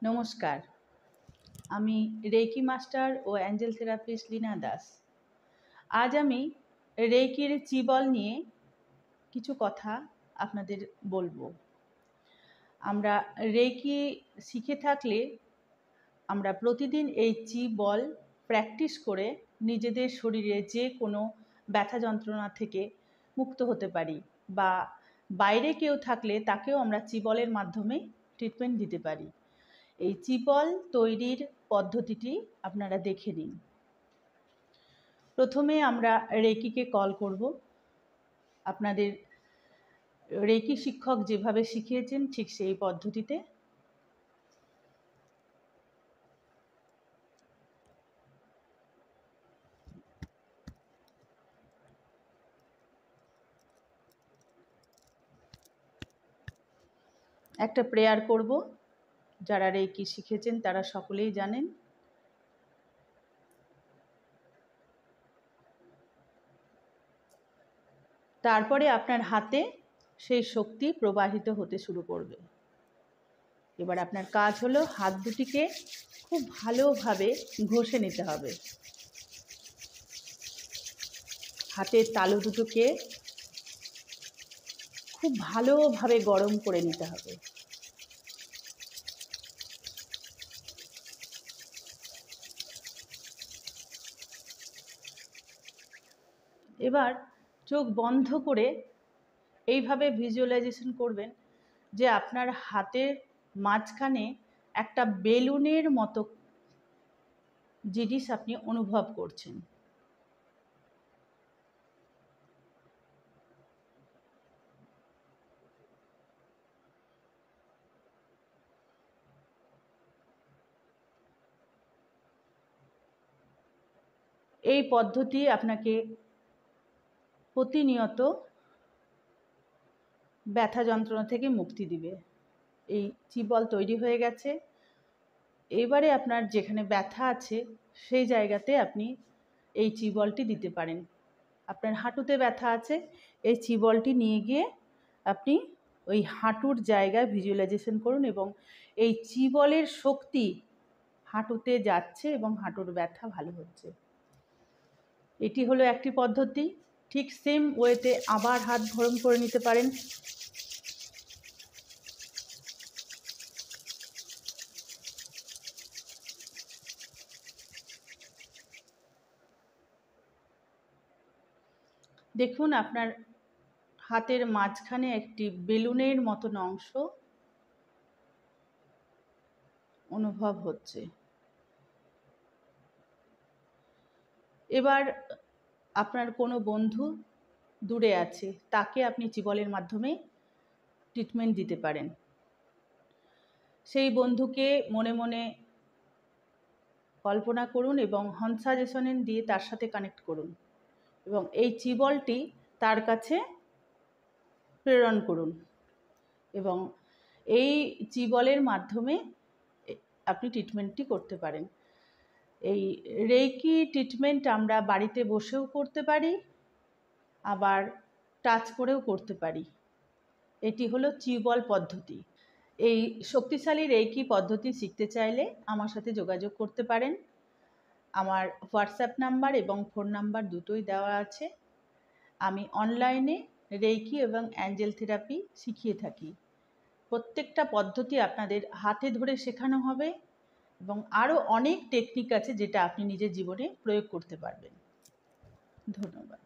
নমস্কার, আমি reiki master ও Angel therapist Leena Das. আজ আমি রেকির চিবল নিয়ে কিছু কথা আপনাদের বলবো। আমরা রেকি শিখে থাকলে আমরা প্রতিদিন এই চিবল প্র্যাকটিস করে নিজেদের শরীরে যে কোনো ব্যথা যন্ত্রণা থেকে মুক্ত হতে পারি, বা বাইরে কেউ থাকলে তাকেও আমরা চিবলের মাধ্যমে ট্রিটমেন্ট দিতে পারি। এই চিবল তৈরির পদ্ধতিটি আপনারা দেখে নিন। প্রথমে আমরা রেকিকে কল করব। আপনাদের রেকি শিক্ষক যেভাবে শিখিয়েছেন ঠিক সেই পদ্ধতিতে। একটা প্রেয়ার করব। যারা রেকি শিখেছেন তারা সকলেই জানেন। তারপরে আপনার হাতে সেই শক্তি প্রবাহিত হতে শুরু করবে। এবার আপনার কাজ হলো হাত দুটিকে খুব ভালোভাবে ঘষে নিতে হবে। হাতের তালু দুটোকে খুব ভালোভাবে গরম করে নিতে হবে। এবার চোখ বন্ধ করে এইভাবে ভিজুয়ালাইজেশন করবেন যে আপনার হাতের মাঝখানে একটা বেলুনের মতো জিনিস আপনি অনুভব করছেন। এই পদ্ধতি আপনাকে প্রতিনিয়ত ব্যথা যন্ত্রণা থেকে মুক্তি দিবে। এই চিবল তৈরি হয়ে গেছে। এবারে আপনার যেখানে ব্যথা আছে সেই জায়গাতে আপনি এই চিবলটি দিতে পারেন। আপনার হাঁটুতে ব্যথা আছে, এই চিবলটি নিয়ে গিয়ে আপনি ওই হাঁটুর জায়গায় ভিজুয়ালাইজেশন করুন এবং এই চিবলের শক্তি হাঁটুতে যাচ্ছে এবং হাঁটুর ব্যথা ভালো হচ্ছে। এটি হলো একটি পদ্ধতি। ঠিক সেম ওয়েতে আবার হাত গরম করে নিতে পারেন। দেখুন আপনার হাতের মাঝখানে একটি বেলুনের মতন অংশ অনুভব হচ্ছে। এবার আপনার কোনো বন্ধু দূরে আছে, তাকে আপনি চিবলের মাধ্যমে ট্রিটমেন্ট দিতে পারেন। সেই বন্ধুকে মনে মনে কল্পনা করুন এবং হনসাজেশন দিয়ে তার সাথে কানেক্ট করুন এবং এই চিবলটি তার কাছে প্রেরণ করুন এবং এই চিবলের মাধ্যমে আপনি ট্রিটমেন্টটি করতে পারেন। এই রেকি ট্রিটমেন্ট আমরা বাড়িতে বসেও করতে পারি, আবার টাচ করেও করতে পারি। এটি হলো চিবল পদ্ধতি। এই শক্তিশালী রেকি পদ্ধতি শিখতে চাইলে আমার সাথে যোগাযোগ করতে পারেন। আমার হোয়াটসঅ্যাপ নাম্বার এবং ফোন নাম্বার দুটোই দেওয়া আছে। আমি অনলাইনে রেকি এবং অ্যাঞ্জেল থেরাপি শিখিয়ে থাকি। প্রত্যেকটা পদ্ধতি আপনাদের হাতে ধরে শেখানো হবে এবং আরও অনেক টেকনিক আছে যেটা আপনি নিজের জীবনে প্রয়োগ করতে পারবেন। ধন্যবাদ।